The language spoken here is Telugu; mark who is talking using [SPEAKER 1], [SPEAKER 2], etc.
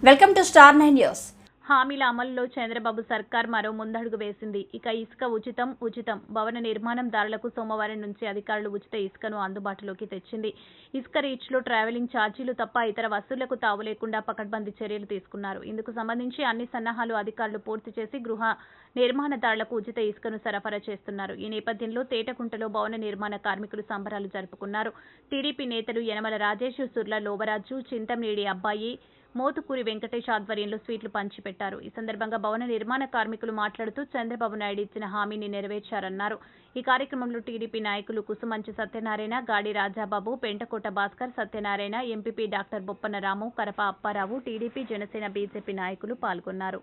[SPEAKER 1] Welcome to star 9 news.
[SPEAKER 2] హామీల అమలులో చంద్రబాబు సర్కార్ మరో ముందడుగు వేసింది. ఇక ఇసుక ఉచితం భవన నిర్మాణందారులకు సోమవారం నుంచి అధికారులు ఉచిత ఇసుకను అందుబాటులోకి తెచ్చింది. ఇసుక రీచ్లో ట్రావెలింగ్ ఛార్జీలు తప్ప ఇతర వసూళ్లకు తావు లేకుండా పకడ్బందీ చర్యలు తీసుకున్నారు. ఇందుకు సంబంధించి అన్ని సన్నాహాలు అధికారులు పూర్తి చేసి గృహ నిర్మాణదారులకు ఉచిత ఇసుకను సరఫరా చేస్తున్నారు. ఈ నేపథ్యంలో తేటకుంటలో భవన నిర్మాణ కార్మికులు సంబరాలు జరుపుకున్నారు. టీడీపీ నేతలు యనమల రాజేష్, సుర్ల లోబరాజు, చింతమనేడి అబ్బాయి, మోతుకూరి వెంకటేష్ ఆధ్వర్యంలో స్వీట్లు పంచిపెట్టారు. ఈ సందర్భంగా భవన నిర్మాణ కార్మికులు మాట్లాడుతూ చంద్రబాబు నాయుడు ఇచ్చిన హామీని నెరవేర్చారన్నారు. ఈ కార్యక్రమంలో టీడీపీ నాయకులు కుసుమంచి సత్యనారాయణ, గాడి రాజాబాబు, పెంటకోట భాస్కర్, సత్యనారాయణ, ఎంపీపీ డాక్టర్ బొప్పన రాము, కరప అప్పారావు, టీడీపీ, జనసేన, బీజేపీ నాయకులు పాల్గొన్నారు.